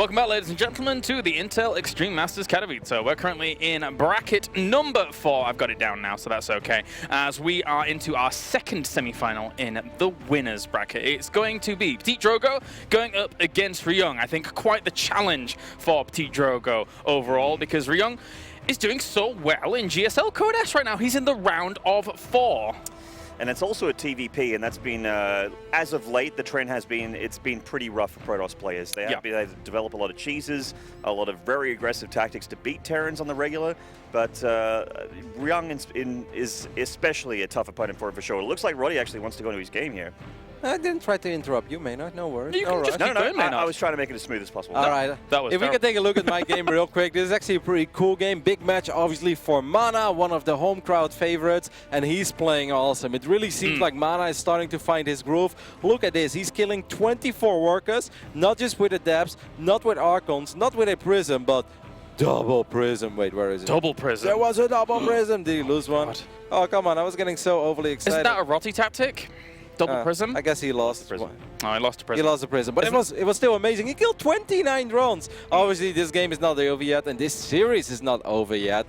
Welcome back, ladies and gentlemen, to the Intel Extreme Masters Katowice. We're currently in bracket number 4. I've got it down now, so that's okay. As we are into our second semi-final in the winners bracket. It's going to be PtitDrogo going up against Ryung. I think quite the challenge for PtitDrogo overall, because Ryung is doing so well in GSL Katowice right now. He's in the round of 4. And it's also a TvP, and that's been, as of late, the trend has been, it's been pretty rough for Protoss players. They have to develop a lot of cheeses, a lot of very aggressive tactics to beat Terrans on the regular, but Ryung is especially a tough opponent for sure. It looks like Roddy actually wants to go into his game here. I didn't try to interrupt you, Maynard. No worries. You can just keep going, Maynard. I was trying to make it as smooth as possible. All right. That was if we can take a look at my game real quick, this is actually a pretty cool game. Big match, obviously, for Mana, one of the home crowd favorites, and he's playing awesome. It really seems like Mana is starting to find his groove. Look at this. He's killing 24 workers, not just with Adepts, not with Archons, not with a Prism, but double Prism. Wait, where is it? Double Prism. There was a double Prism. Did he lose one? Oh, come on. I was getting so overly excited. Isn't that a Rotty tactic? Double Prism? I guess he lost. Oh, he lost to Prism. He lost the Prism, but it was still amazing. He killed 29 drones. Obviously, this game is not over yet, and this series is not over yet.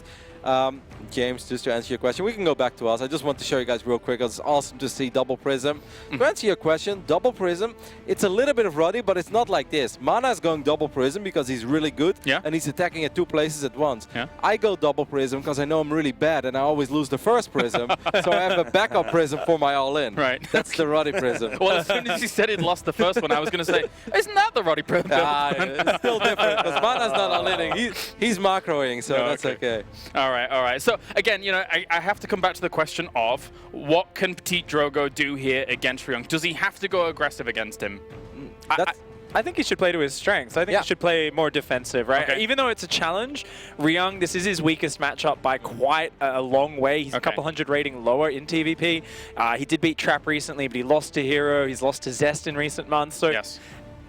James, just to answer your question, we can go back to us. I just want to show you guys real quick. It's awesome to see double Prism. To answer your question, double Prism, it's a little bit of Roddy, but it's not like this. Mana is going double Prism because he's really good, and he's attacking at 2 places at once. I go double Prism because I know I'm really bad, and I always lose the first Prism, so I have a backup Prism for my all-in. Right. That's the Roddy Prism. Well, as soon as you said he'd lost the first one, I was going to say, isn't that the Roddy Prism? It's still different, because Mana's not all-inning. He's macroing, so that's okay. All right, all right. So, again, you know, I have to come back to the question of what can PtitDrogo do here against Ryung? Does he have to go aggressive against him? I think he should play to his strengths. I think he should play more defensive, right? Okay. Even though it's a challenge, Ryung, this is his weakest matchup by quite a long way. He's a couple hundred rating lower in TvP. He did beat Trap recently, but he lost to Hero. He's lost to Zest in recent months. So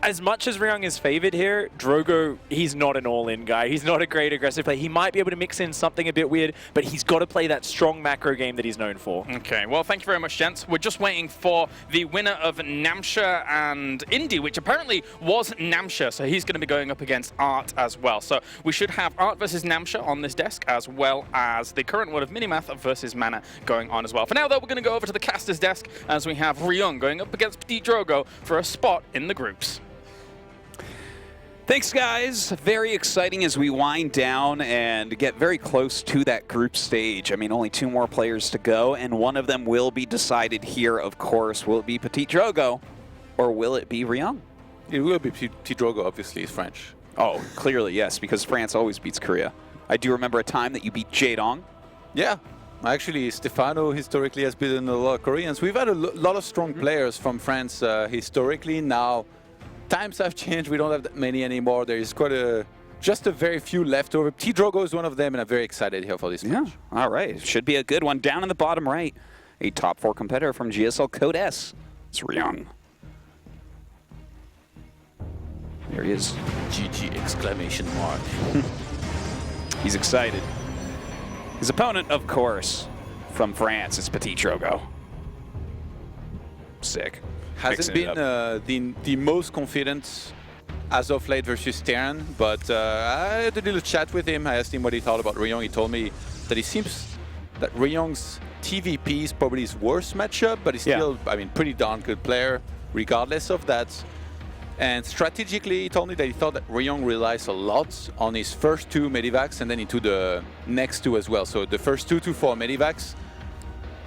as much as Ryung is favored here, Drogo, he's not an all-in guy. He's not a great aggressive player. He might be able to mix in something a bit weird, but he's got to play that strong macro game that he's known for. Okay, well, thank you very much, gents. We're just waiting for the winner of Namsha and Indy, which apparently was Namsha, so he's going to be going up against Art as well. So we should have Art versus Namsha on this desk, as well as the current one of Minimath versus Mana going on as well. For now, though, we're going to go over to the caster's desk, as we have Ryung going up against PtitDrogo for a spot in the groups. Thanks, guys. Very exciting as we wind down and get very close to that group stage. I mean, only 2 more players to go, and one of them will be decided here, of course. Will it be PtitDrogo, or will it be Ryung? It will be PtitDrogo, obviously. He's French. Oh, clearly, yes, because France always beats Korea. I do remember a time that you beat Jaedong. Yeah. Actually, Stefano historically has beaten a lot of Koreans. We've had a lot of strong players from France historically. Now, times have changed. We don't have that many anymore. There is just a very few left over. PtitDrogo is one of them, and I'm very excited here for this match. All right. Should be a good one. Down in the bottom right, a top 4 competitor from GSL Katowice. It's Ryung. There he is. GG exclamation mark. He's excited. His opponent, of course, from France, is PtitDrogo. Sick. Hasn't been the most confident as of late versus Terran, but I had a little chat with him. I asked him what he thought about Ryung. He told me that it seems that Ryung's TvP is probably his worst matchup, but he's still, I mean, pretty darn good player regardless of that. And strategically, he told me that he thought that Ryung relies a lot on his first 2 medivacs and then into the next 2 as well. So the first 2 to 4 medivacs,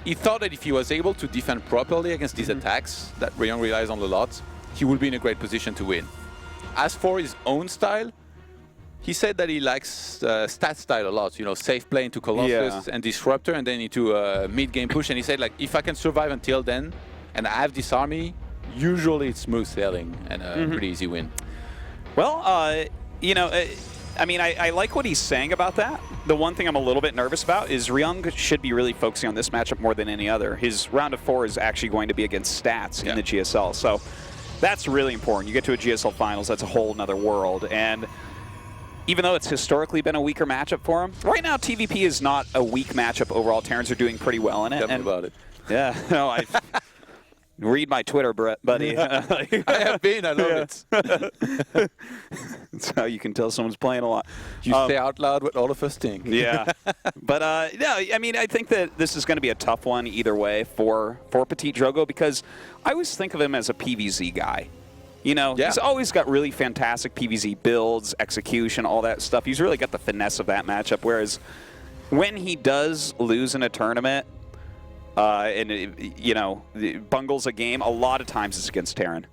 he thought that if he was able to defend properly against these attacks that Ryung relies on a lot, he would be in a great position to win. As for his own style, he said that he likes stat style a lot. You know, safe play into Colossus and Disruptor, and then into a mid-game push. And he said, like, if I can survive until then, and I have this army, usually it's smooth sailing and a pretty easy win. Well, you know, I mean, I like what he's saying about that. The one thing I'm a little bit nervous about is Ryung should be really focusing on this matchup more than any other. His round of 4 is actually going to be against Stats in the GSL. So that's really important. You get to a GSL Finals, that's a whole nother world. And even though it's historically been a weaker matchup for him, right now TvP is not a weak matchup overall. Terrans are doing pretty well in it. Tell me about it. Yeah, no, Read my Twitter, buddy. I have been. I love it. That's how you can tell someone's playing a lot. You say out loud what all of us think. Yeah. But, no, I mean, I think that this is going to be a tough one either way for PtitDrogo because I always think of him as a PvZ guy. You know, he's always got really fantastic PvZ builds, execution, all that stuff. He's really got the finesse of that matchup, whereas when he does lose in a tournament, you know, bungles a game, a lot of times it's against Terran.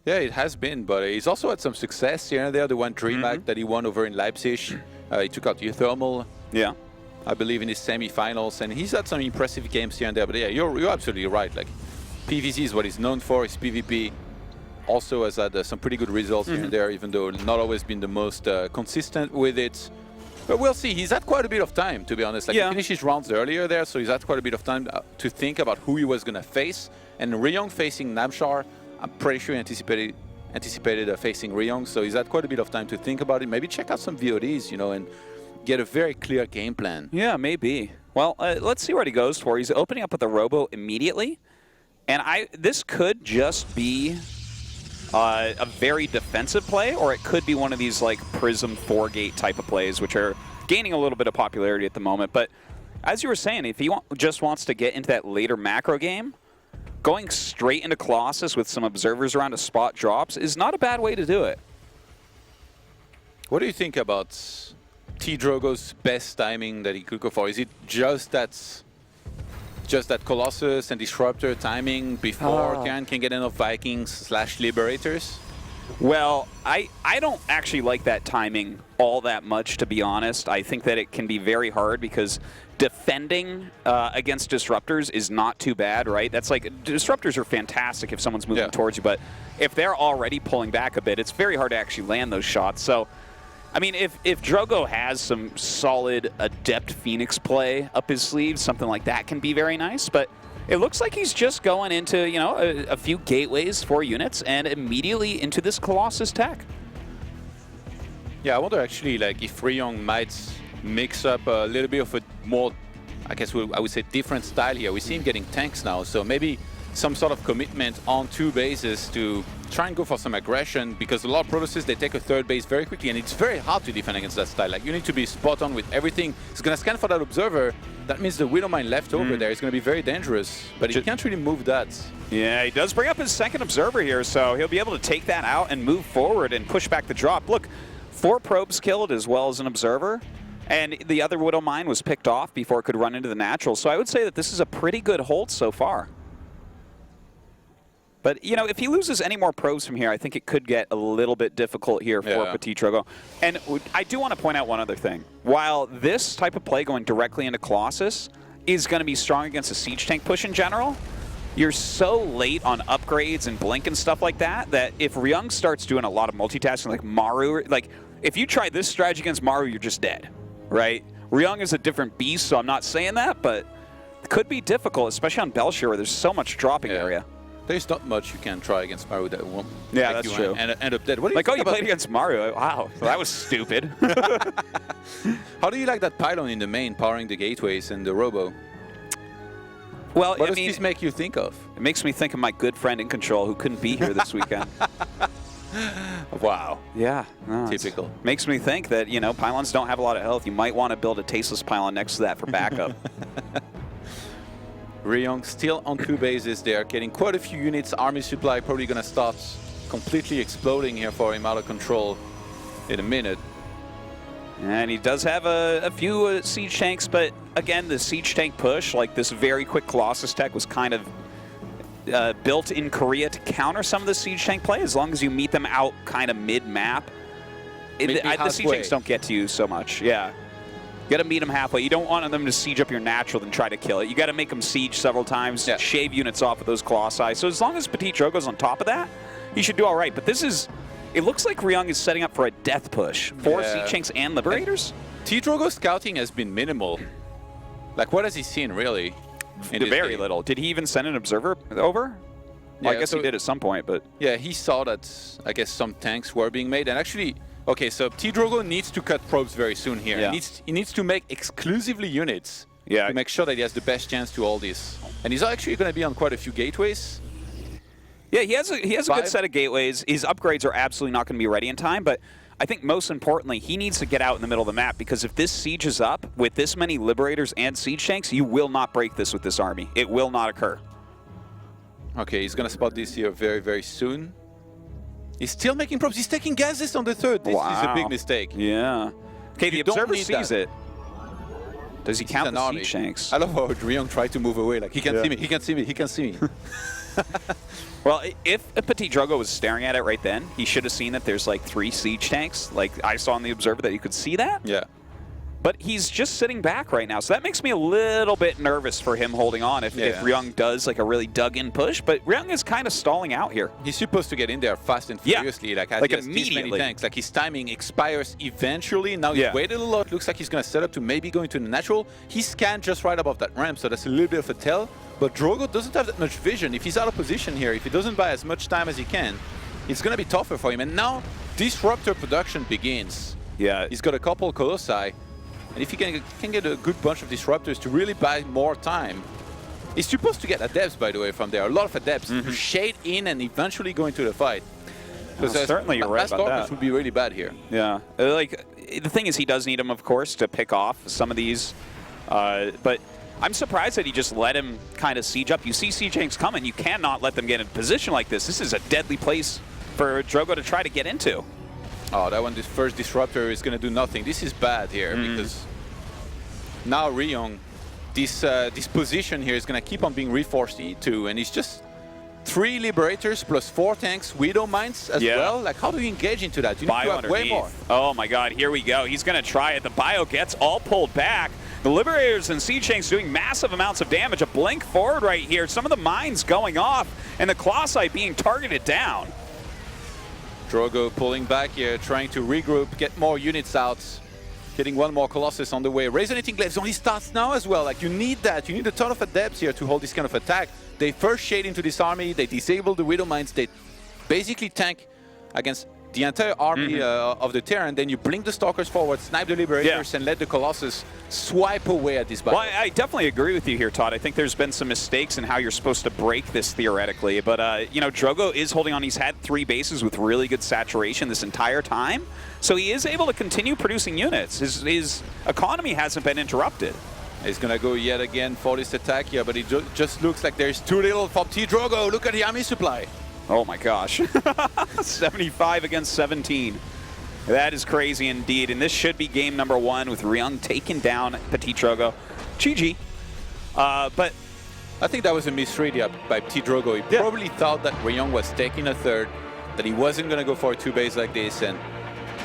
Yeah, it has been, but he's also had some success here and there. The one DreamHack that he won over in Leipzig, he took out Thermal, I believe, in his semi-finals, and he's had some impressive games here and there. But yeah, you're absolutely right. Like, PvZ is what he's known for. His PvP also has had some pretty good results here and there, even though not always been the most consistent with it. But we'll see. He's had quite a bit of time, to be honest. Like, he finished his rounds earlier there, so he's had quite a bit of time to think about who he was going to face. And Ryung facing Namshar, I'm pretty sure he anticipated facing Ryung, so he's had quite a bit of time to think about it. Maybe check out some VODs, you know, and get a very clear game plan. Yeah, maybe. Well, let's see what he goes for. He's opening up with the Robo immediately. And this could just be a very defensive play, or it could be one of these like Prism 4-gate type of plays, which are gaining a little bit of popularity at the moment. But as you were saying, if he just wants to get into that later macro game, going straight into Colossus with some observers around to spot drops is not a bad way to do it. What do you think about PtitDrogo's best timing that he could go for? Is it just that Colossus and Disruptor timing before Terran can get enough Vikings/Liberators? Well, I don't actually like that timing all that much, to be honest. I think that it can be very hard because defending against Disruptors is not too bad, right? That's like, Disruptors are fantastic if someone's moving towards you, but if they're already pulling back a bit, it's very hard to actually land those shots. So, I mean, if Drogo has some solid Adept Phoenix play up his sleeve, something like that can be very nice, but it looks like he's just going into, you know, a few gateways for units and immediately into this Colossus tech. Yeah, I wonder actually, like, if Ryung might mix up a little bit of a more, I guess I would say, different style here. We see him getting tanks now, so maybe some sort of commitment on 2 bases to try and go for some aggression, because a lot of Protoss, they take a 3rd base very quickly, and it's very hard to defend against that style. Like, you need to be spot on with everything. He's going to scan for that observer. That means the Widowmine left over there is going to be very dangerous, but he can't really move that. Yeah, he does bring up his 2nd observer here, so he'll be able to take that out and move forward and push back the drop. Look, 4 probes killed as well as an observer, and the other Widowmine was picked off before it could run into the natural. So I would say that this is a pretty good hold so far. But, you know, if he loses any more probes from here, I think it could get a little bit difficult here for PtitDrogo. And I do want to point out one other thing. While this type of play going directly into Colossus is going to be strong against a siege tank push in general, you're so late on upgrades and blink and stuff like that, that if Ryung starts doing a lot of multitasking like Maru, like, if you try this strategy against Maru, you're just dead, right? Ryung is a different beast, so I'm not saying that, but it could be difficult, especially on Belshire where there's so much dropping area. There's not much you can try against Maru that won't that's true. End up dead. What do you like, you played against Maru. Wow, well, that was stupid. How do you like that pylon in the main powering the gateways and the Robo? Well, what does this make you think of? It makes me think of my good friend in Control who couldn't be here this weekend. Wow. Yeah. No, typical. Makes me think that, you know, pylons don't have a lot of health. You might want to build a tasteless pylon next to that for backup. Ryung still on 2 bases there, getting quite a few units. Army supply probably going to start completely exploding here for him out of control in a minute. And he does have a few siege tanks, but again, the siege tank push, like this very quick Colossus tech, was kind of built in Korea to counter some of the siege tank play, as long as you meet them out kind of mid-map. The siege tanks don't get to you so much, yeah. You got to meet them halfway. You don't want them to siege up your natural then try to kill it. You got to make them siege several times, shave units off of those Colossi. So as long as PtitDrogo's on top of that, he should do all right. But this is, it looks like Ryung is setting up for a death push. 4 siege tanks and Liberators. PtitDrogo's scouting has been minimal. Like, what has he seen, really? Very little. Did he even send an observer over? Well, I guess he did at some point, but... Yeah, he saw that, I guess, some tanks were being made. And actually... Okay, so PtitDrogo needs to cut probes very soon here. Yeah. He needs to make exclusively units to make sure that he has the best chance to all this. And he's actually going to be on quite a few gateways. Yeah, he has a good set of gateways. His upgrades are absolutely not going to be ready in time, but I think most importantly, he needs to get out in the middle of the map, because if this siege is up with this many Liberators and Siege Tanks, you will not break this with this army. It will not occur. Okay, he's going to spot this here very, very soon. He's still making probes. He's taking gases on the third. This is a big mistake. Yeah. Okay, the observer sees it. Does he count the Siege Tanks? I love how Ryung tried to move away. Like, he can't see me, he can't see me, he can't see me. Well, if PtitDrogo was staring at it right then, he should have seen that there's like 3 Siege Tanks. Like I saw on the observer that you could see that. Yeah. But he's just sitting back right now, so that makes me a little bit nervous for him holding on if Ryung does like a really dug-in push. But Ryung is kind of stalling out here. He's supposed to get in there fast and furiously, like immediately. Many tanks. Like his timing expires eventually. Now he's waited a lot. Looks like he's going to set up to maybe go into the natural. He scanned just right above that ramp, so that's a little bit of a tell. But Drogo doesn't have that much vision. If he's out of position here, if he doesn't buy as much time as he can, it's going to be tougher for him. And now Disruptor production begins. Yeah, he's got a couple Colossi. And if he can get a good bunch of Disruptors to really buy more time, he's supposed to get Adepts, by the way, from there. A lot of Adepts to shade in and eventually go into the fight. Because certainly you're right about that. Would be really bad here. Yeah, like the thing is, he does need them, of course, to pick off some of these. But I'm surprised that he just let him kind of siege up. You see Siege Tanks coming, you cannot let them get in position like this. This is a deadly place for Drogo to try to get into. Oh, that one, this first Disruptor is going to do nothing. This is bad here because now Ryung, this position here is going to keep on being reinforced E2, and it's just 3 Liberators plus 4 tanks, Widow Mines as well. Like, how do you engage into that? You need to have way more. Oh my god, here we go. He's going to try it. The Bio gets all pulled back. The Liberators and Siege Tanks doing massive amounts of damage. A blink forward right here. Some of the mines going off, and the Colossi being targeted down. Drogo pulling back here, trying to regroup, get more units out. Getting one more Colossus on the way. Resonating Glaives only starts now as well. Like, you need that. You need a ton of Adepts here to hold this kind of attack. They first shade into this army. They disable the Widow Mines. They basically tank against the entire army of the Terran. Then you blink the Stalkers forward, snipe the Liberators, and let the Colossus swipe away at this battle. Well, I definitely agree with you here, Todd. I think there's been some mistakes in how you're supposed to break this theoretically. But, you know, Drogo is holding on. He's had 3 bases with really good saturation this entire time. So he is able to continue producing units. His economy hasn't been interrupted. He's going to go yet again for this attack here, but it just looks like there's too little from PtitDrogo. Look at the army supply. Oh my gosh. 75 against 17. That is crazy indeed. And this should be game number 1 with Ryung taking down PtitDrogo. GG. But I think that was a misread by PtitDrogo. He probably thought that Ryung was taking a third, that he wasn't going to go for a 2-base like this. And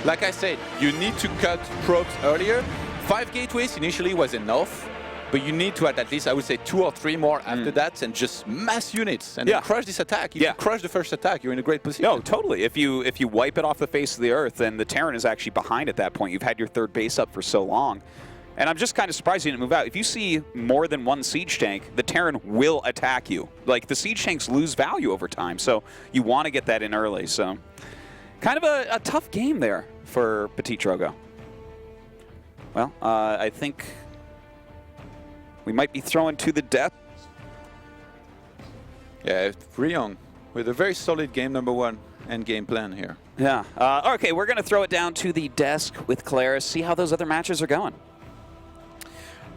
like I said, you need to cut probes earlier. 5 gateways initially was enough, but you need to add at least, I would say, 2 or 3 more after that, and just mass units and then crush this attack. If you crush the first attack, you're in a great position. No, totally. If you wipe it off the face of the earth, then the Terran is actually behind at that point. You've had your 3rd base up for so long. And I'm just kind of surprised you didn't move out. If you see more than 1 Siege Tank, the Terran will attack you. Like, the Siege Tanks lose value over time, so you want to get that in early. So, kind of a tough game there for PtitDrogo. Well, I think we might be throwing to the death. Yeah, Ryung with a very solid game number 1 and game plan here. Yeah. Okay, we're going to throw it down to the desk with Claris, see how those other matches are going.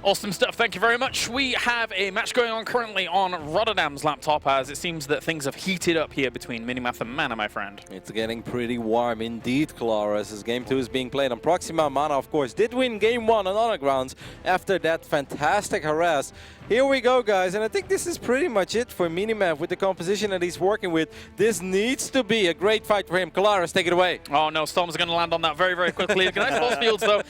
Awesome stuff. Thank you very much. We have a match going on currently on Rotterdam's laptop, as it seems that things have heated up here between Minimath and Mana, my friend. It's getting pretty warm indeed, Claris, as Game 2 is being played on Proxima. Mana, of course, did win Game 1 on Honor Grounds after that fantastic harass. Here we go, guys, and I think this is pretty much it for Minimath with the composition that he's working with. This needs to be a great fight for him. Claris, take it away. Oh, no, Storm's going to land on that very, very quickly. Nice force fields, though.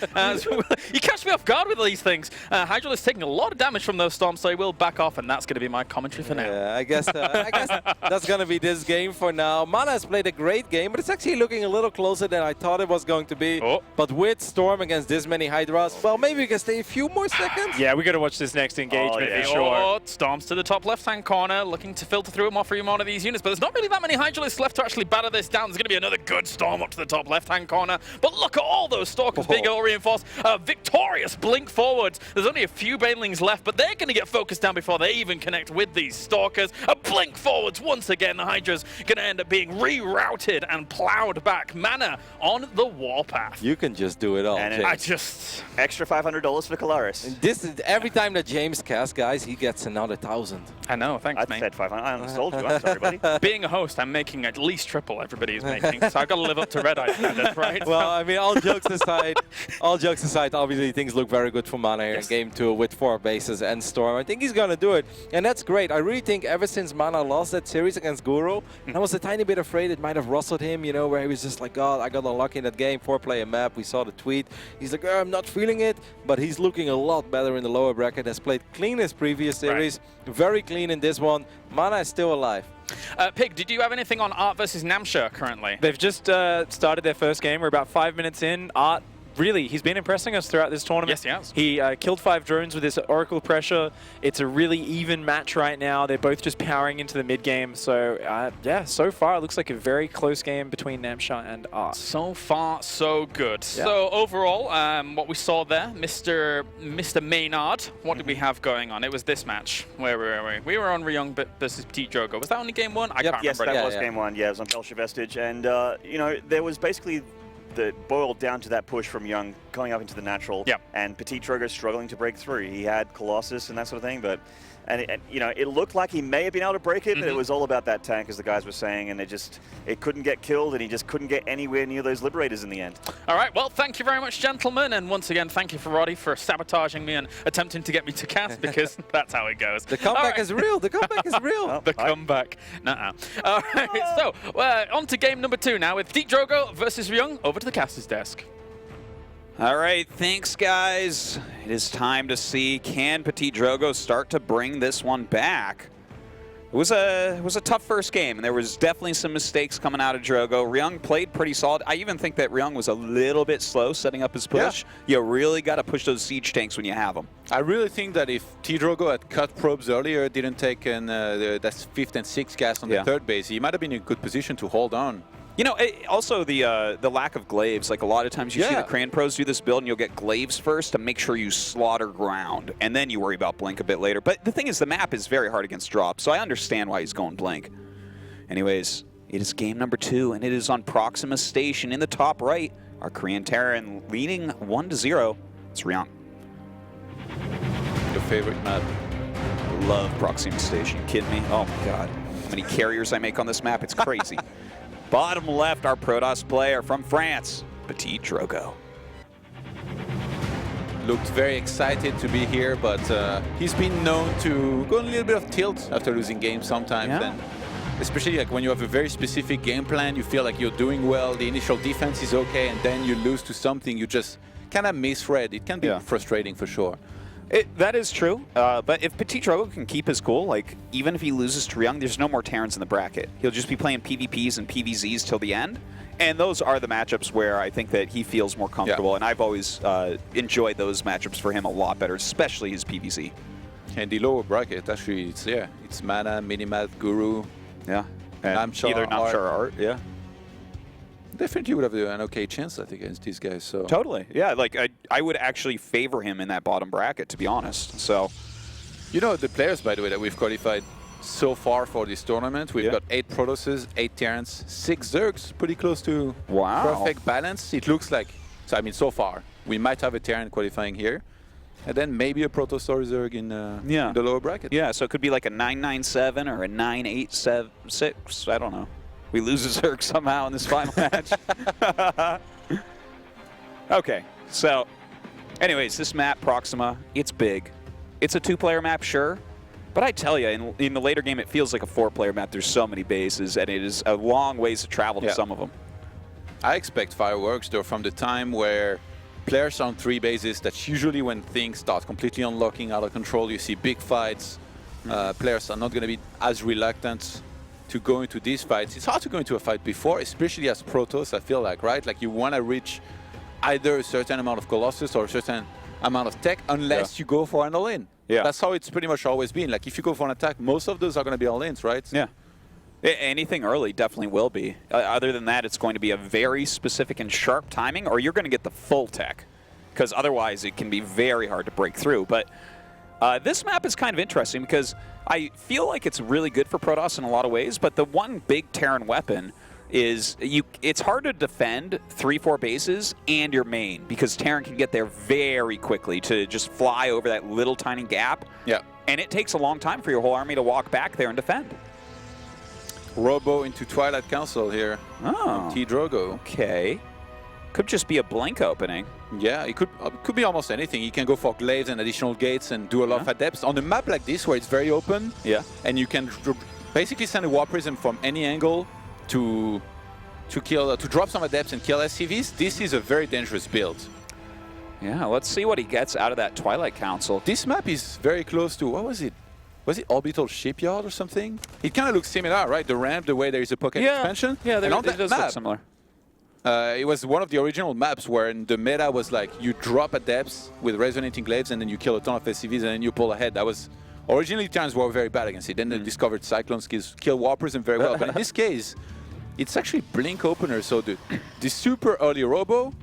You catch me off guard with these things. Hydral is taking a lot of damage from those Storms, so he will back off, and that's going to be my commentary for now. Yeah, I guess that's going to be this game for now. Mana has played a great game, but it's actually looking a little closer than I thought it was going to be. But with Storm against this many Hydras, well, maybe we can stay a few more seconds. Yeah, we got to watch this next engagement. For sure. Oh, Storms to the top left-hand corner, looking to filter through more for one of these units, but there's not really that many Hydralisks left to actually batter this down. There's going to be another good Storm up to the top left-hand corner, but look at all those Stalkers being all reinforced. Victorious blink forwards. There's only only a few banelings left, but they're going to get focused down before they even connect with these Stalkers. A blink forwards once again. The Hydra's going to end up being rerouted and plowed back. Mana on the warpath. You can just do it all, And James. I just... Extra $500 for Kalaris. And this is every time that James casts, guys, he gets another 1,000. I know, thanks, I mate. said 500. I undersold you. I'm sorry, buddy. Being a host, I'm making at least triple everybody's making, so I've got to live up to Red Eye standards, right? Well, I mean, all jokes aside, obviously things look very good for Mana here in Game 2 with 4 bases and Storm. I think he's going to do it, and that's great. I really think ever since Mana lost that series against Guru, I was a tiny bit afraid it might have rustled him, you know, where he was just like, God, I got unlucky in that game, 4-player map. We saw the tweet. He's like, oh, I'm not feeling it, but he's looking a lot better in the lower bracket. Has played clean his previous series, very clean in this one. Mana is still alive. Pig, did you have anything on Art versus Namsha currently? They've just started their first game. We're about 5 minutes in. Art, really, he's been impressing us throughout this tournament. Yes, he has. He killed 5 drones with his Oracle pressure. It's a really even match right now. They're both just powering into the mid game. So, yeah, so far it looks like a very close game between Namsha and Art. So far, so good. Yeah. So overall, what we saw there, Mr. Maynard, what did we have going on? It was this match. Where were we? We were on Ryung versus PtitDrogo. Was that only game 1? I can't Yes, remember. that was game 1. Yeah, it was on Belcher Vestige. And, you know, there was basically boiled down to that push from Young going up into the natural, and PtitDrogo struggling to break through. He had Colossus and that sort of thing, but you know, it looked like he may have been able to break it, but it was all about that tank, as the guys were saying, and it couldn't get killed, and he just couldn't get anywhere near those Liberators in the end. All right, well, thank you very much, gentlemen, and once again, thank you for Roddy for sabotaging me and attempting to get me to cast, because that's how it goes. The comeback is real. The comeback is real. Well, the comeback. Nuh-uh. All right, so on to game number 2 now with PtitDrogo versus Ryung. Over to the caster's desk. All right, thanks, guys. It is time to see, can PtitDrogo start to bring this one back? It was a tough first game, and there was definitely some mistakes coming out of Drogo. Ryung played pretty solid. I even think that Ryung was a little bit slow setting up his push. Yeah. You really got to push those siege tanks when you have them. I really think that if PtitDrogo had cut probes earlier, didn't take that 5th and 6th cast on the 3rd base, he might have been in a good position to hold on. You know, also the lack of glaives. Like a lot of times you see the Crane pros do this build and you'll get glaives first to make sure you slaughter ground, and then you worry about blink a bit later. But the thing is, the map is very hard against drop, so I understand why he's going blink. Anyways, it is game number 2, and it is on Proxima Station in the top right. Our Korean Terran leading 1-0. It's Ryung. Your favorite map? Love Proxima Station. You kidding me? Oh my god. How many carriers I make on this map? It's crazy. Bottom left, our Protoss player from France, PtitDrogo. Looked very excited to be here, but he's been known to go a little bit of tilt after losing games sometimes. And especially like when you have a very specific game plan, you feel like you're doing well, the initial defense is okay, and then you lose to something you just kind of misread. It can be frustrating for sure. That is true, but if PtitDrogo can keep his cool, like even if he loses to Ryung, there's no more Terrans in the bracket. He'll just be playing PvPs and PvZs till the end, and those are the matchups where I think that he feels more comfortable, and I've always enjoyed those matchups for him a lot better, especially his PvZ. And the lower bracket, actually, it's Mana, Minimat, Guru, and Namsha, either Namsha or Art, Definitely would have an okay chance, I think, against these guys. So totally, like I would actually favor him in that bottom bracket, to be honest. So, you know, the players, by the way, that we've qualified so far for this tournament, we've got 8 Protosses, 8 Terrans, 6 Zergs, pretty close to perfect balance. It looks like. So I mean, so far we might have a Terran qualifying here, and then maybe a Protoss or Zerg in the lower bracket. Yeah, so it could be like a 997 or a 986. I don't know. We lose a Zerg somehow in this final match. Okay, so anyways, this map, Proxima, it's big. It's a 2-player map, sure, but I tell you, in the later game, it feels like a 4-player map. There's so many bases, and it is a long ways to travel to some of them. I expect fireworks, though, from the time where players are on 3 bases. That's usually when things start completely unlocking out of control. You see big fights. Players are not going to be as reluctant to go into these fights. It's hard to go into a fight before, especially as Protoss, I feel like, right? Like you want to reach either a certain amount of Colossus or a certain amount of tech, unless you go for an all-in. That's how it's pretty much always been. Like if you go for an attack, most of those are going to be all-ins, right? Yeah. Anything early definitely will be. Other than that, it's going to be a very specific and sharp timing, or you're going to get the full tech. because otherwise it can be very hard to break through. But this map is kind of interesting because I feel like it's really good for Protoss in a lot of ways, but the one big Terran weapon is it's hard to defend 3-4 bases and your main because Terran can get there very quickly to just fly over that little tiny gap. Yeah. And it takes a long time for your whole army to walk back there and defend. Robo into Twilight Council here. Oh. PtitDrogo. Okay. Could just be a blink opening. Yeah, it could be almost anything. You can go for glaives and additional gates and do a lot of adepts. On a map like this where it's very open, and you can basically send a War Prism from any angle to drop some adepts and kill SCVs, this is a very dangerous build. Yeah, let's see what he gets out of that Twilight Council. This map is very close to, what was it? Was it Orbital Shipyard or something? It kind of looks similar, right? The ramp, the way there is a pocket expansion. Yeah, and on it does that map, look similar. It was one of the original maps where the meta was like you drop adepts with resonating glaives and then you kill a ton of SCVs and then you pull ahead. That was originally Terrans were very bad against it. Then they discovered Cyclone skills, kill War Prism very well. But in this case, it's actually blink opener. So the super early Robo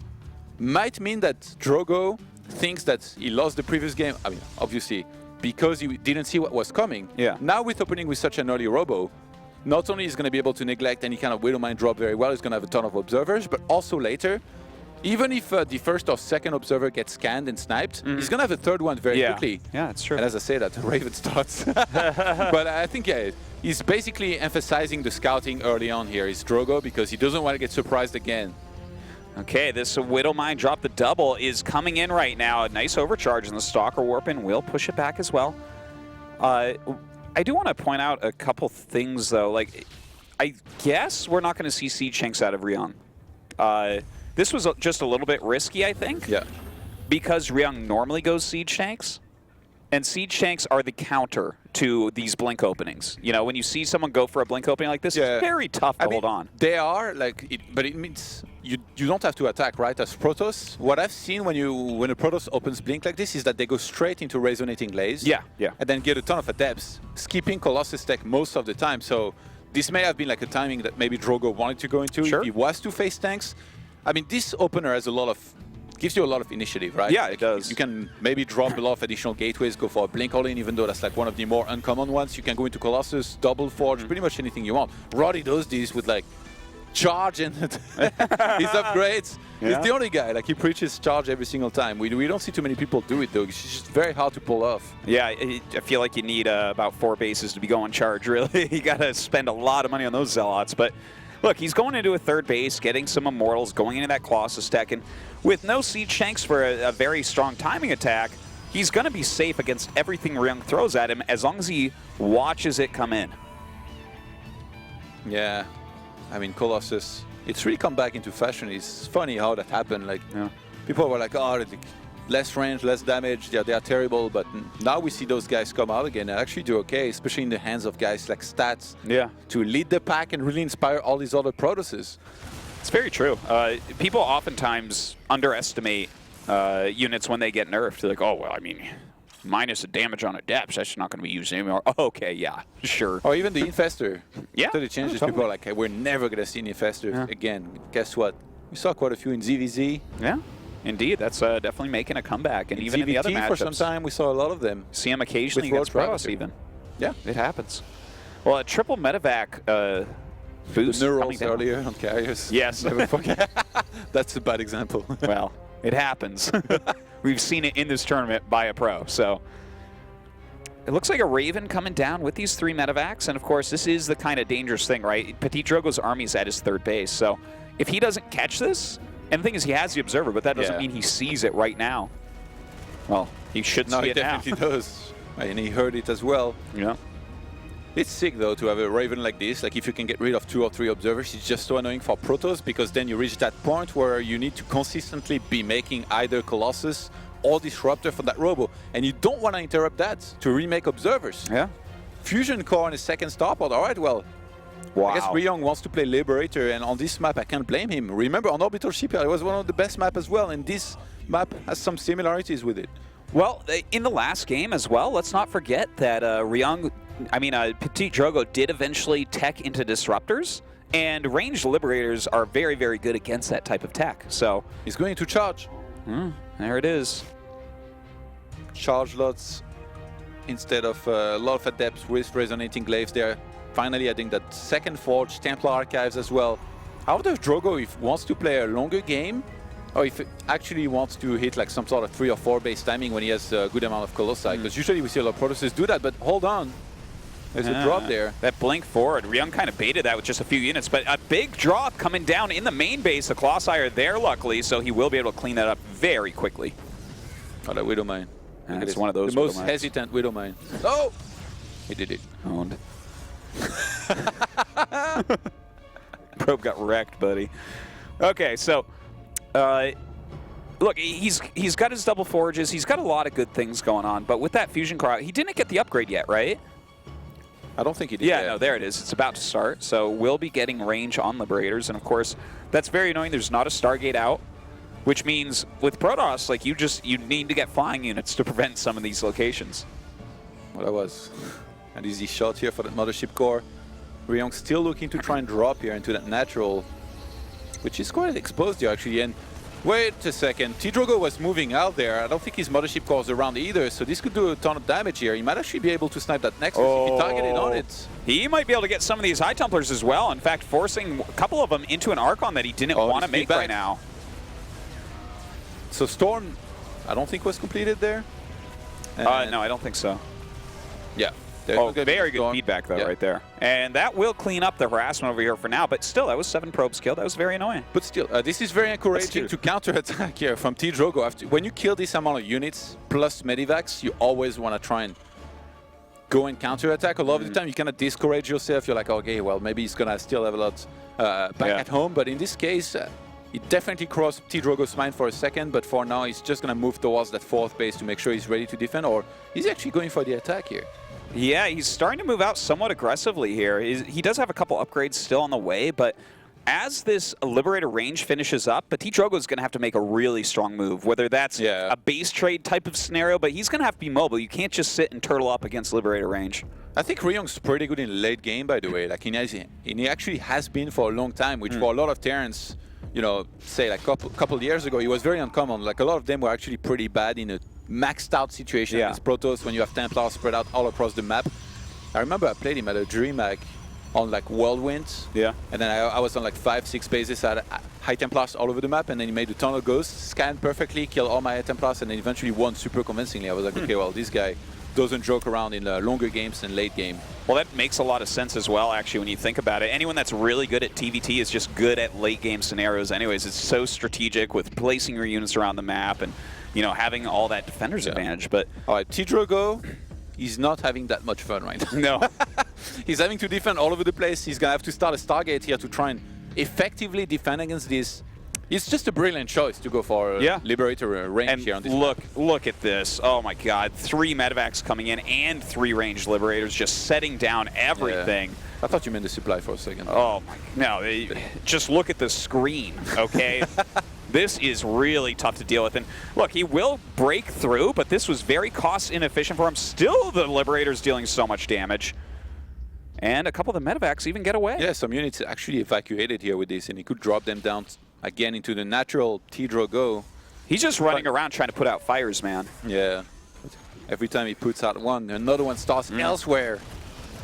might mean that Drogo thinks that he lost the previous game. I mean, obviously, because he didn't see what was coming. Yeah. Now with opening with such an early Robo, not only is going to be able to neglect any kind of Widowmine drop very well, he's going to have a ton of observers, but also later, even if the first or second observer gets scanned and sniped, he's going to have a third one very quickly. Yeah, it's true. And as I say that, Raven starts. But I think, he's basically emphasizing the scouting early on here. Is Drogo, because he doesn't want to get surprised again. Okay, this Widowmine drop the double is coming in right now. A nice overcharge, and the Stalker Warpin will push it back as well. I do want to point out a couple things, though. Like, I guess we're not going to see Siege Tanks out of Ryung. This was just a little bit risky, I think. Yeah. Because Ryung normally goes Siege Tanks. And Siege Tanks are the counter to these blink openings. You know, when you see someone go for a blink opening like this, it's very tough to hold on. They are, like, but it means you don't have to attack, right? As Protoss, what I've seen when a Protoss opens blink like this is that they go straight into resonating glaze. Yeah. And then get a ton of adepts, skipping Colossus tech most of the time. So this may have been like a timing that maybe Drogo wanted to go into if he was to face tanks. I mean, this opener has gives you a lot of initiative, right? Yeah, it does. You can maybe drop a lot of additional gateways, go for a blink all-in, even though that's like one of the more uncommon ones. You can go into Colossus, double forge, pretty much anything you want. Roddy does this with like charge and his upgrades. He's the only guy, like he preaches charge every single time. We don't see too many people do it though. It's just very hard to pull off. Yeah, I feel like you need about 4 bases to be going charge, really. You got to spend a lot of money on those Zealots, but look, he's going into a third base, getting some Immortals, going into that Colossus tech, and with no Siege Tanks for a very strong timing attack, he's going to be safe against everything Ryung throws at him as long as he watches it come in. Yeah, I mean, Colossus, it's really come back into fashion. It's funny how that happened. Like, people were like, oh, less range, less damage, they are terrible, but now we see those guys come out again and actually do okay, especially in the hands of guys like Stats to lead the pack and really inspire all these other Protosses. It's very true. People oftentimes underestimate units when they get nerfed. They're like, oh, well, I mean, minus a damage on adepts, that's not going to be used anymore. Oh, okay, yeah, sure. Or even the Infestor. Yeah. After the changes, people are like, hey, we're never going to see an Infestor again. Guess what? We saw quite a few in ZVZ. Yeah. Indeed, that's definitely making a comeback, and in even TvP in the other matchups. For some time, we saw a lot of them. See them occasionally against Protoss, even. Yeah, it happens. Well, a triple medevac boost. The Neurals earlier on carriers. Yes, never forget. That's a bad example. Well, it happens. We've seen it in this tournament by a pro. So it looks like a Raven coming down with these 3 medevacs, and of course, this is the kind of dangerous thing, right? PtitDrogo's army's at his third base, so if he doesn't catch this. And the thing is, he has the Observer, but that doesn't mean he sees it right now. Well, he should see it now. No, he definitely does. And he heard it as well. Yeah. It's sick, though, to have a Raven like this. Like, if you can get rid of 2 or 3 Observers, it's just so annoying for Protoss, because then you reach that point where you need to consistently be making either Colossus or Disruptor for that Robo. And you don't want to interrupt that to remake Observers. Yeah. Fusion Core in a second starport. All right, well, I guess Ryung wants to play Liberator, and on this map, I can't blame him. Remember, on Orbital Shipyard, it was one of the best maps as well, and this map has some similarities with it. Well, in the last game as well, let's not forget that PtitDrogo did eventually tech into Disruptors, and ranged Liberators are very, very good against that type of tech. So he's going to charge. There it is. Charge lots instead of a lot of adepts with resonating glaives there. Finally adding that second forge, Templar Archives as well. How does Drogo, if he wants to play a longer game, or if he actually wants to hit like some sort of 3 or 4 base timing when he has a good amount of Colossi? Because usually we see a lot of Protoss do that, but hold on. There's a drop there. That blink forward, Ryung kind of baited that with just a few units, but a big drop coming down in the main base. The Colossi are there, luckily, so he will be able to clean that up very quickly. Oh, that Widowmine. And it's one of those the most Widowmines. hesitant Widowmine. Oh! He did it. Owned. Probe got wrecked, buddy. Okay, so look, he's got his double forges. He's got a lot of good things going on, but with that fusion core, he didn't get the upgrade yet, right? I don't think he did. Yeah, no, there it is. It's about to start, so we'll be getting range on Liberators, and of course, that's very annoying. There's not a Stargate out, which means with Protoss, like you need to get flying units to prevent some of these locations. Well, that was an easy shot here for that Mothership core. Ryung still looking to try and drop here into that natural, which is quite exposed here actually. And wait a second, TvP was moving out there. I don't think his Mothership core is around either, so this could do a ton of damage here. He might actually be able to snipe that Nexus if he targeted on it. He might be able to get some of these High Templars as well. In fact, forcing a couple of them into an Archon that he didn't want to make right now. So Storm, I don't think was completed there. No, I don't think so. Yeah. Oh, very good feedback, though, right there. And that will clean up the harassment over here for now, but still, that was 7 probes killed. That was very annoying. But still, this is very encouraging to counter-attack here from TvP. When you kill this amount of units, plus Medivacs, you always want to try and go and counter-attack. A lot of the time, you kind of discourage yourself. You're like, okay, well, maybe he's going to still have a lot back at home. But in this case, it definitely crossed TvP's mind for a second, but for now, he's just going to move towards that 4th base to make sure he's ready to defend, or he's actually going for the attack here. Yeah, he's starting to move out somewhat aggressively here. He does have a couple upgrades still on the way, but as this Liberator range finishes up, PtitDrogo is going to have to make a really strong move, whether that's a base trade type of scenario, but he's going to have to be mobile. You can't just sit and turtle up against Liberator range. I think Ryung's pretty good in late game, by the way. Like he actually has been for a long time, which for a lot of Terrans, you know, say like a couple years ago, he was very uncommon. Like a lot of them were actually pretty bad in a maxed out situation against Protoss when you have Templars spread out all across the map. I remember I played him at a DreamHack on like Whirlwind. Yeah. And then I was on like 5-6 bases at High Templars all over the map, and then he made a ton of ghosts, scanned perfectly, killed all my High Templars, and then eventually won super convincingly. I was like, okay, well, this guy doesn't joke around in longer games and late game. Well, that makes a lot of sense as well, actually, when you think about it. Anyone that's really good at TvT is just good at late game scenarios anyways. It's so strategic with placing your units around the map and, you know, having all that defender's advantage. But all right, TvPgo, he's not having that much fun right now. No. He's having to defend all over the place. He's going to have to start a Stargate here to try and effectively defend against this. It's just a brilliant choice to go for Liberator range here on this look at this. Oh my god. 3 medevacs coming in and 3 ranged Liberators just setting down everything. Yeah. I thought you meant the supply for a second. Oh my, no, just look at the screen, okay? This is really tough to deal with. And look, he will break through, but this was very cost inefficient for him. Still, the Liberator's dealing so much damage. And a couple of the medevacs even get away. Yeah, some units actually evacuated here with this, and he could drop them down again into the natural TvPgo. He's just running around trying to put out fires, man. Yeah. Every time he puts out one, another one starts elsewhere.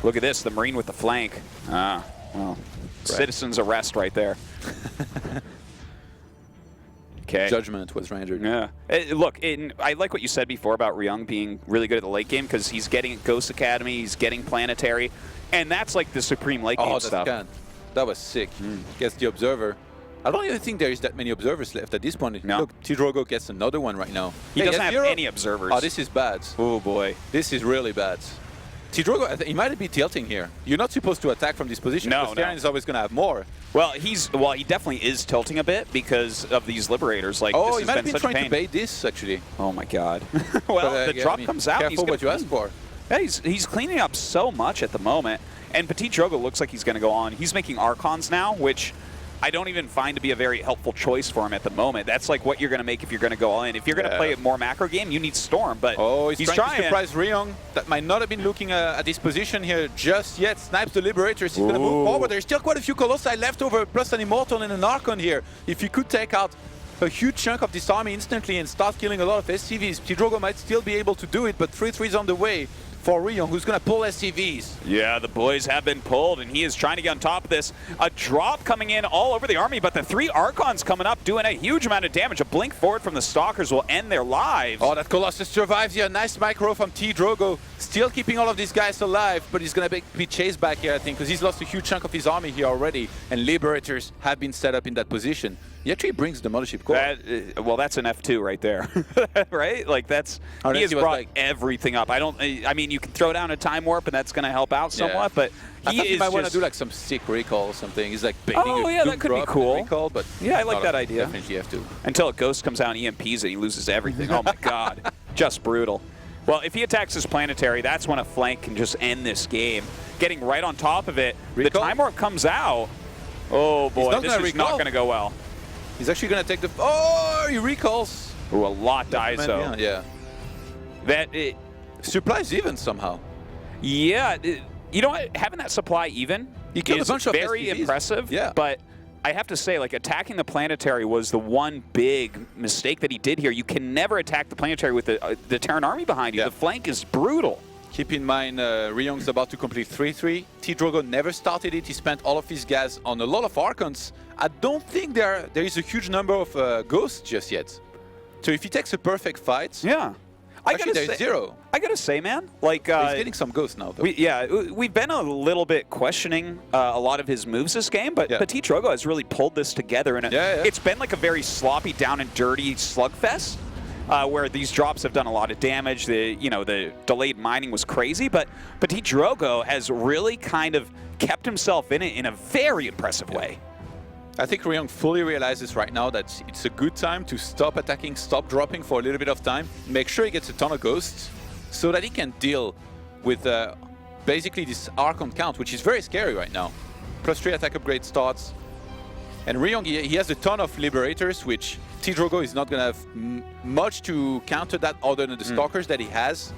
Look at this, the Marine with the flank. Ah, well, citizen's arrest right there. Okay. Judgment was rendered. Yeah. Look, I like what you said before about Ryung being really good at the late game because he's getting Ghost Academy, he's getting Planetary, and that's like the supreme late game stuff. That was sick. Gets the Observer. I don't even think there is that many Observers left at this point. No. Look, TvPgo gets another one right now. He doesn't have any Observers. Oh, this is bad. Oh, boy. This is really bad. TvPgo, he might be tilting here. You're not supposed to attack from this position. No, because Terran is always going to have more. Well, he definitely is tilting a bit because of these Liberators. Like, oh, this he might have been trying pain. to bait this, actually. Oh, my God. Well, the drop comes out. Careful what you ask for. Yeah, he's cleaning up so much at the moment. And PtitDrogo looks like he's going to go on. He's making Archons now, which I don't even find to be a very helpful choice for him at the moment. That's like what you're going to make if you're going to go all in. If you're going to play a more macro game, you need Storm, but he's trying to surprise Ryung. That might not have been looking at this position here just yet. Snipes the Liberators. He's going to move forward. There's still quite a few Colossi left over, plus an Immortal and an Archon here. If he could take out a huge chunk of this army instantly and start killing a lot of SCVs. PtitDrogo might still be able to do it, but 3-3 is on the way for Ryung, who's going to pull SCVs. Yeah, the boys have been pulled, and he is trying to get on top of this. A drop coming in all over the army, but the 3 Archons coming up doing a huge amount of damage. A blink forward from the Stalkers will end their lives. Oh, that Colossus survives here. Nice micro from PtitDrogo. Still keeping all of these guys alive, but he's going to be chased back here, I think, because he's lost a huge chunk of his army here already, and Liberators have been set up in that position. He actually brings the Mothership Core. Well, that's an F2 right there, right? Like that's he has brought everything up. I mean, you can throw down a time warp, and that's going to help out somewhat. But he might want to do like some sick recall or something. He's like baiting that could be cool. Recall, but yeah, I like that idea. Definitely F2. Until a Ghost comes out and EMPs it, he loses everything. Oh my God, just brutal. Well, if he attacks his planetary, that's when a flank can just end this game. Getting right on top of it, the time warp comes out. Oh boy, this is not going to go well. He's actually going to take the... Oh, he recalls. Ooh, a lot dies, though. Yeah. Supply's even somehow. Yeah. You know what? Having that supply even is very impressive. Yeah. But I have to say, like, attacking the planetary was the one big mistake that he did here. You can never attack the planetary with the Terran army behind you. Yeah. The flank is brutal. Keep in mind, Ryung's about to complete 3-3. PtitDrogo never started it. He spent all of his gas on a lot of Archons. I don't think there is a huge number of Ghosts just yet. So if he takes a perfect fight, actually there's 0. I gotta say, man, like he's getting some Ghosts now, though. We've been a little bit questioning a lot of his moves this game, but PtitDrogo has really pulled this together, and it's been like a very sloppy, down and dirty slugfest. Where these drops have done a lot of damage. The delayed mining was crazy, but PtitDrogo has really kind of kept himself in it in a very impressive way. I think Ryung fully realizes right now that it's a good time to stop attacking, stop dropping for a little bit of time, make sure he gets a ton of Ghosts, so that he can deal with basically this Archon count, which is very scary right now. +3 attack upgrade starts. And Ryung, he has a ton of Liberators, which PtitDrogo is not going to have much to counter that other than the Stalkers that he has.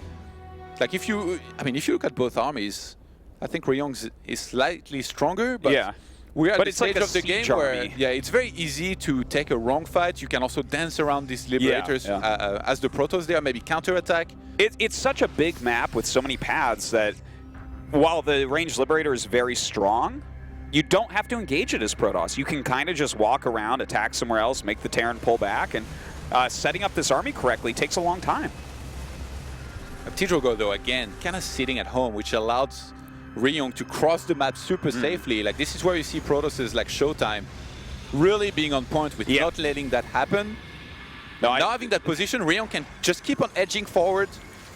Like if you look at both armies, I think Ryung is slightly stronger, but we are at the stage of the game where it's very easy to take a wrong fight. You can also dance around these Liberators as the Protoss there, maybe counterattack. It's such a big map with so many paths that while the ranged Liberator is very strong, you don't have to engage it as Protoss. You can kind of just walk around, attack somewhere else, make the Terran pull back, and setting up this army correctly takes a long time. PtitDrogo, though, again, kind of sitting at home, which allows Ryung to cross the map super safely. Like, this is where you see Protoss like Showtime really being on point with not letting that happen. Now having that position, Ryung can just keep on edging forward,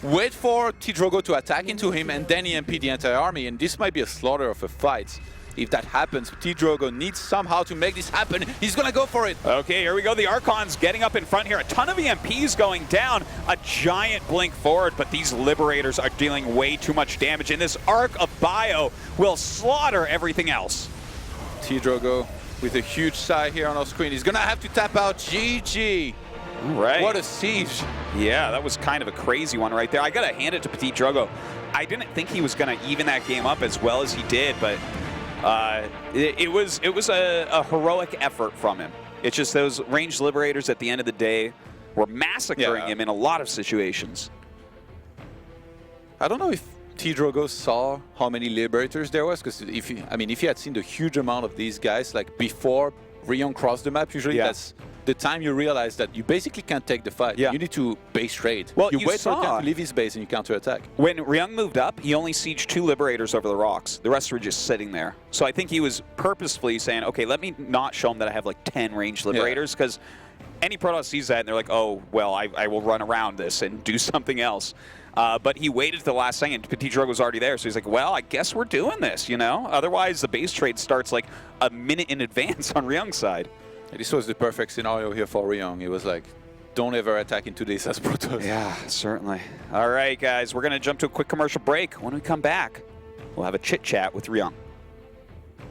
wait for PtitDrogo to attack into him, and then EMP the entire army, and this might be a slaughter of a fight. If that happens, PtitDrogo needs somehow to make this happen. He's going to go for it. Okay, here we go. The Archons getting up in front here. A ton of EMPs going down. A giant blink forward, but these Liberators are dealing way too much damage, and this Arc of Bio will slaughter everything else. PtitDrogo with a huge sigh here on our screen. He's going to have to tap out. GG. Right. What a siege. Yeah, that was kind of a crazy one right there. I got to hand it to PtitDrogo. I didn't think he was going to even that game up as well as he did, but it was a heroic effort from him. It's just those ranged Liberators at the end of the day were massacring him in a lot of situations. I don't know if PtitDrogo saw how many Liberators there was, because if he had seen the huge amount of these guys like before Ryung crossed the map, usually that's the time you realize that you basically can't take the fight. You need to base trade. Well, you wait for him to leave his base and you counterattack. When Ryung moved up, he only sieged 2 Liberators over the rocks. The rest were just sitting there. So I think he was purposefully saying, okay, let me not show him that I have like 10 ranged Liberators, because any Protoss sees that and they're like, oh, well, I will run around this and do something else. But he waited to the last second. PtitDrogo was already there, so he's like, well, I guess we're doing this, you know? Otherwise, the base trade starts like a minute in advance on Ryung's side. This was the perfect scenario here for Ryung. It was like, don't ever attack into this as Protoss. Yeah, certainly. All right, guys, we're going to jump to a quick commercial break. When we come back, we'll have a chit-chat with Ryung.